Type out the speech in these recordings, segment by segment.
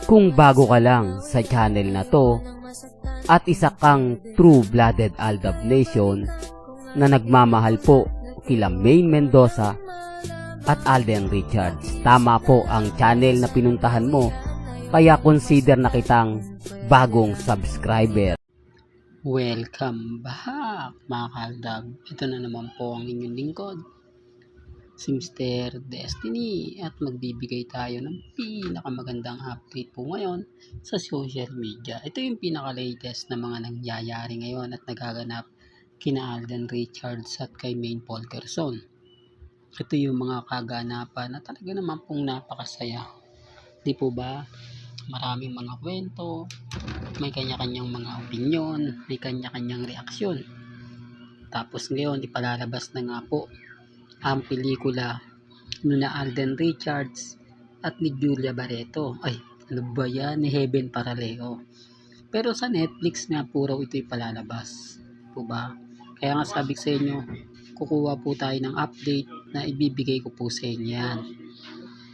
Kung bago ka lang sa channel na to at isa kang true-blooded Aldab Nation na nagmamahal po kila Maine Mendoza at Alden Richards, tama po ang channel na pinuntahan mo, kaya consider na kitang bagong subscriber. Welcome back mga kaaldab. Ito na naman po ang inyong lingkod, si Mr. Destiny, at magbibigay tayo ng pinakamagandang update po ngayon sa social media. Ito yung pinaka-latest na mga nangyayari ngayon at nagaganap kina Alden Richards at kay Maine Polkerson. Ito yung mga kaganapan na talaga naman pong napakasaya. Di po ba? Maraming mga kwento, may kanya-kanyang mga opinyon, may kanya-kanyang reaksyon. Tapos ngayon, ipalalabas na nga po ang pelikula na Alden Richards at ni Julia Barreto. Ay, ano ba yan? Ni Heaven Paraleo. Pero sa Netflix nga po raw ito ipalalabas. Po ba? Kaya nga sabi ko sa inyo, kukuha po tayo ng update na ibibigay ko po sa inyo yan.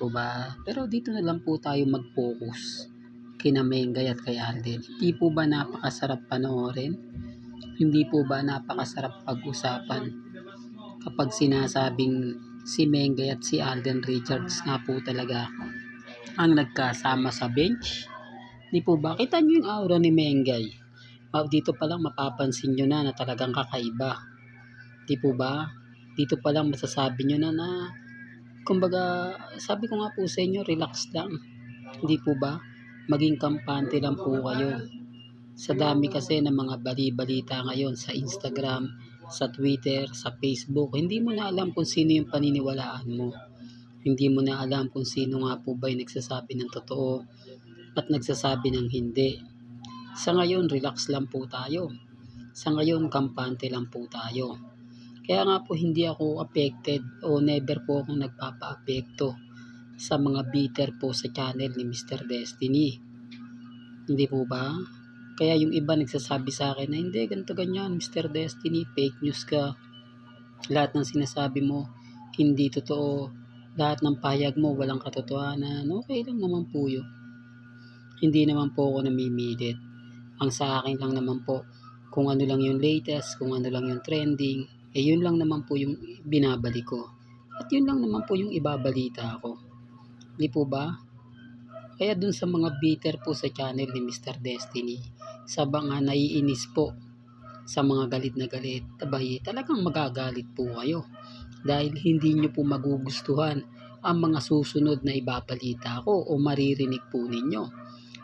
Po ba? Pero dito na lang po tayo mag-focus kina Mengay at kay Alden. Hindi po ba napakasarap panoorin? Hindi po ba napakasarap pag-usapan kapag sinasabing si Mengay at si Alden Richards nga po talaga ang nagkasama sa bench? Di po ba? Kita nyo yung aura ni Mengay. Dito pa lang mapapansin nyo na talagang kakaiba. Di po ba? Dito pa lang masasabi nyo na kumbaga, sabi ko nga po sa inyo, relax lang. Di po ba? Maging kampante lang po kayo. Sa dami kasi ng mga bali-balita ngayon sa Instagram, sa Twitter, sa Facebook, hindi mo na alam kung sino yung paniniwalaan mo. Hindi mo na alam kung sino nga po ba yung nagsasabi ng totoo at nagsasabi ng hindi. Sa ngayon, relax lang po tayo. Sa ngayon, kampante lang po tayo. Kaya nga po hindi ako affected o never po akong nagpapa-apekto sa mga bitter po sa channel ni Mr. Destiny. Hindi po ba? Kaya yung iba nagsasabi sa akin na hindi, ganito ganyan, Mr. Destiny, fake news ka. Lahat ng sinasabi mo, hindi totoo. Lahat ng pahayag mo, walang katotohanan. Okay lang naman po yun. Hindi naman po ako namimilit. Ang sa akin lang naman po, kung ano lang yung latest, kung ano lang yung trending, yun lang naman po yung binabalik ko. At yun lang naman po yung ibabalita ko. Di po ba? Kaya dun sa mga bitter po sa channel ni Mr. Destiny, sa mga naiinis po, sa mga galit na galit, tabay, talagang magagalit po kayo. Dahil hindi nyo po magugustuhan ang mga susunod na ibabalita ko o maririnig po ninyo.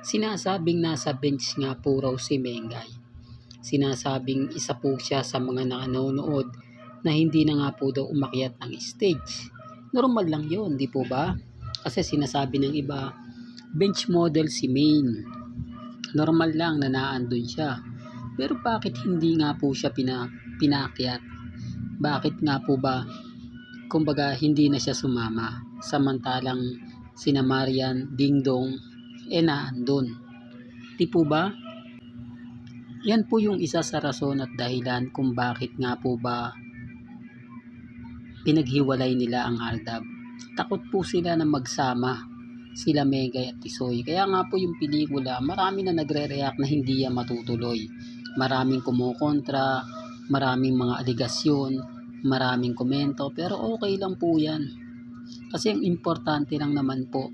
Sinasabing nasa bench nga po raw si Mengay. Sinasabing isa po siya sa mga nanonood na hindi na nga po daw umakyat ng stage. Normal lang yun, di po ba? Kasi sinasabi ng iba, bench model si Maine. Normal lang na naandun siya. Pero bakit hindi nga po siya pinakyat? Bakit nga po ba, kumbaga, hindi na siya sumama? Samantalang sina Marian, Dingdong, naandun. Di po ba? Yan po yung isa sa rason at dahilan kung bakit nga po ba pinaghiwalay nila ang Aldab. Takot po sila na magsama sila Mengay at Tisoy. Kaya nga po yung pelikula, marami na nagre-react na hindi yan matutuloy. Maraming kumukontra, maraming mga aligasyon, maraming komento, pero okay lang po yan. Kasi ang importante lang naman po,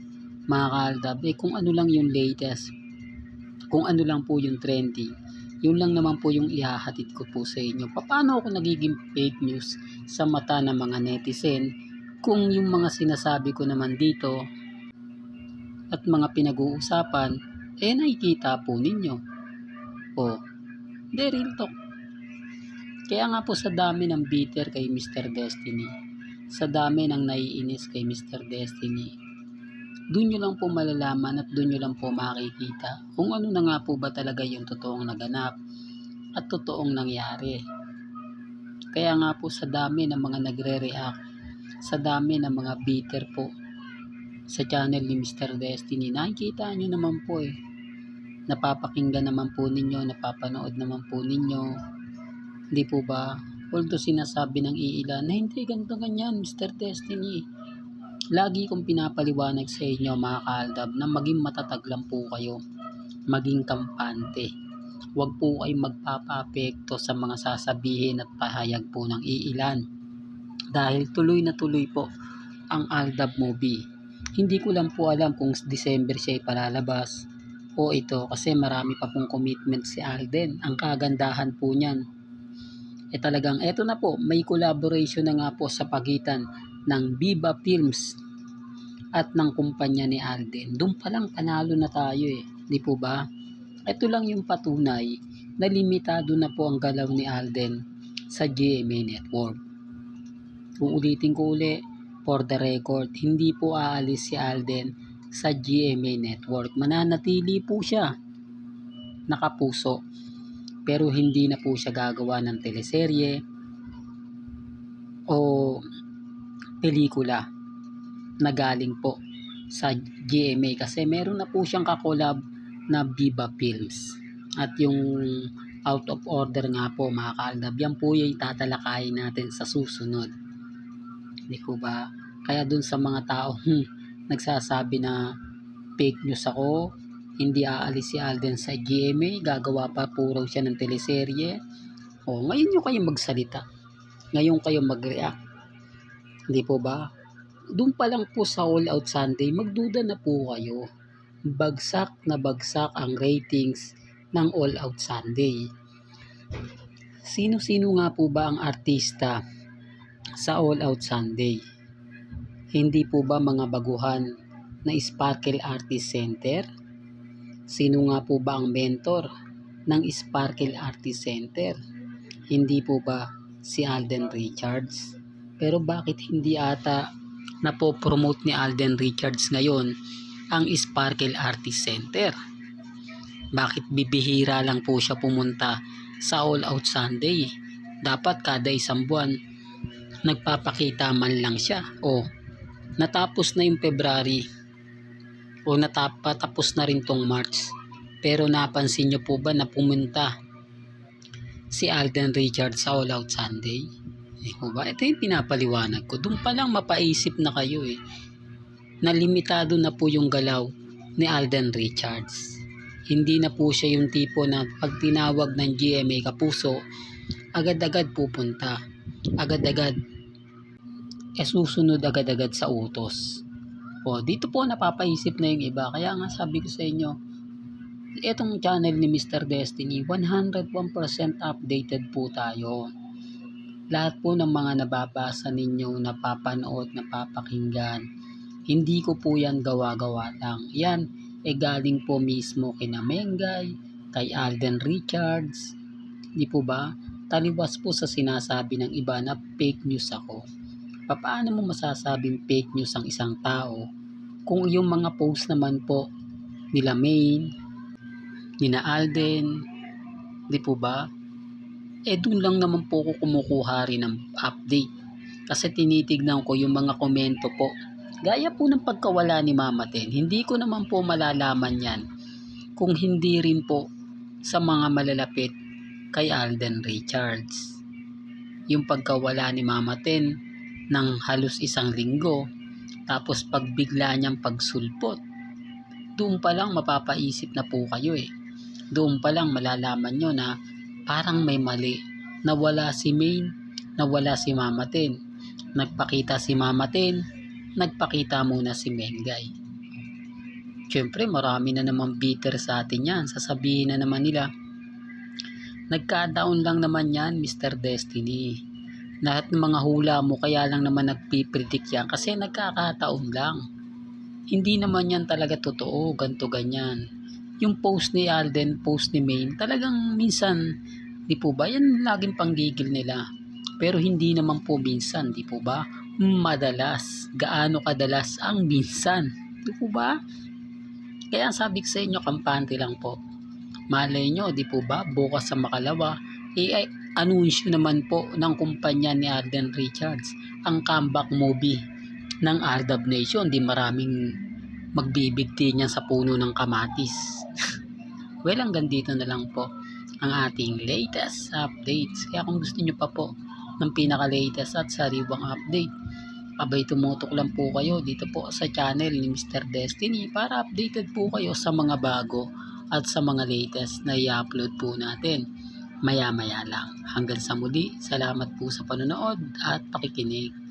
mga kaaldab, kung ano lang yung latest, kung ano lang po yung trending, yun lang naman po yung ihahatid ko po sa inyo. Paano ako nagiging fake news sa mata ng mga netizen kung yung mga sinasabi ko naman dito at mga pinag-uusapan, nakikita po ninyo. Real talk. Kaya nga po sa dami ng bitter kay Mr. Destiny, sa dami ng naiinis kay Mr. Destiny, doon nyo lang po malalaman at doon nyo lang po makikita kung ano na nga po ba talaga yung totoong naganap at totoong nangyari. Kaya nga po sa dami ng mga nagre-react, sa dami ng mga bitter po sa channel ni Mr. Destiny, nakikita nyo naman po napapakinggan naman po ninyo, napapanood naman po ninyo. Hindi po ba? Although sinasabi ng iilan na hindi ganito ganyan Mr. Destiny, Lagi kong pinapaliwanag sa inyo mga kaaldab na maging matatag lang po kayo, maging kampante. Huwag po kayong magpapapekto sa mga sasabihin at pahayag po ng iilan. Dahil tuloy na tuloy po ang Aldab movie. Hindi ko lang po alam kung December siya ipalalabas o ito kasi marami pa pong commitment si Alden. Ang kagandahan po niyan talagang eto na po, may collaboration na nga po sa pagitan ng Viva Films at ng kumpanya ni Alden. Doon pa lang panalo na tayo di po ba? Ito lang yung patunay na limitado na po ang galaw ni Alden sa GMA Network. Uulitin ko uli, for the record, hindi po aalis si Alden sa GMA Network. Mananatili po siya nakapuso. Pero hindi na po siya gagawa ng teleserye o pelikula na galing po sa GMA kasi meron na po siyang kakolab na Viva Films. At yung out of order nga po mga kaaldab, yan po yung tatalakayin natin sa susunod. Di ko ba? Kaya dun sa mga tao nagsasabi na fake news ako, hindi aalis si Alden sa GMA, gagawa pa po raw siya ng teleserye. Ngayon nyo kayong magsalita. Ngayon kayo mag-react. Hindi po ba? Doon pa lang po sa All Out Sunday, magduda na po kayo. Bagsak na bagsak ang ratings ng All Out Sunday. Sino-sino nga po ba ang artista sa All Out Sunday? Hindi po ba mga baguhan na Sparkle Artist Center? Sino nga po ba ang mentor ng Sparkle Artist Center? Hindi po ba si Alden Richards? Pero bakit hindi ata napopromote ni Alden Richards ngayon ang Sparkle Artist Center? Bakit bibihira lang po siya pumunta sa All Out Sunday? Dapat kada isang buwan nagpapakita man lang siya. Natapos na yung February natapos na rin tong March. Pero napansin nyo po ba na pumunta si Alden Richards sa All Out Sunday? Ito yung pinapaliwanag ko. Doon pa lang mapaisip na kayo na limitado na po yung galaw ni Alden Richards. Hindi na po siya yung tipo na pag tinawag ng GMA kapuso, agad-agad pupunta. Agad-agad susunod agad-agad sa utos. Dito po napapaisip na yung iba. Kaya nga sabi ko sa inyo, itong channel ni Mr. Destiny, 101% updated po tayo. Lahat po ng mga nababasa ninyo, napapanood, napapakinggan, hindi ko po yan gawa-gawa lang. Yan, galing po mismo kina Mengay, kay Alden Richards. Di po ba? Taliwas po sa sinasabi ng iba na fake news ako. Paano mo masasabing fake news ang isang tao kung yung mga post naman po nila Maine, nina Alden, di po ba? Doon lang naman po ko kumukuha rin ng update. Kasi tinitignan ko yung mga komento po. Gaya po ng pagkawala ni Mama Ten, hindi ko naman po malalaman yan kung hindi rin po sa mga malalapit kay Alden Richards. Yung pagkawala ni Mama Ten ng halos isang linggo, tapos pagbigla niyang pagsulpot, doon pa lang mapapaisip na po kayo Doon pa lang malalaman nyo na parang may mali. Nawala si Maine, nawala si Mama Ten. Nagpakita si Mama Ten, nagpakita muna si Mengay. Siyempre marami na naman bitter sa atin yan. Sasabihin na naman nila, nagkadaon lang naman yan, Mr. Destiny. Lahat ng mga hula mo kaya lang naman nagpipredict yan kasi nagkakataon lang. Hindi naman yan talaga totoo, ganto ganyan. Yung post ni Alden, post ni Maine, talagang minsan, di po ba, yan laging panggigil nila. Pero hindi naman po minsan, di po ba? Madalas. Gaano kadalas ang minsan? Di po ba? Kaya sabi ko sa inyo, kampante lang po. Malay nyo, di po ba, bukas sa Makalawa, anunsyo naman po ng kumpanya ni Alden Richards ang comeback movie ng Aldab Nation. Di maraming magbibigti niya sa puno ng kamatis. Well, hanggang dito na lang po ang ating latest updates. Kaya kung gusto niyo pa po ng pinaka-latest at sariwang update, abay tumutok lang po kayo dito po sa channel ni Mr. Destiny para updated po kayo sa mga bago at sa mga latest na i-upload po natin maya-maya lang. Hanggang sa muli, salamat po sa panonood at pakikinig.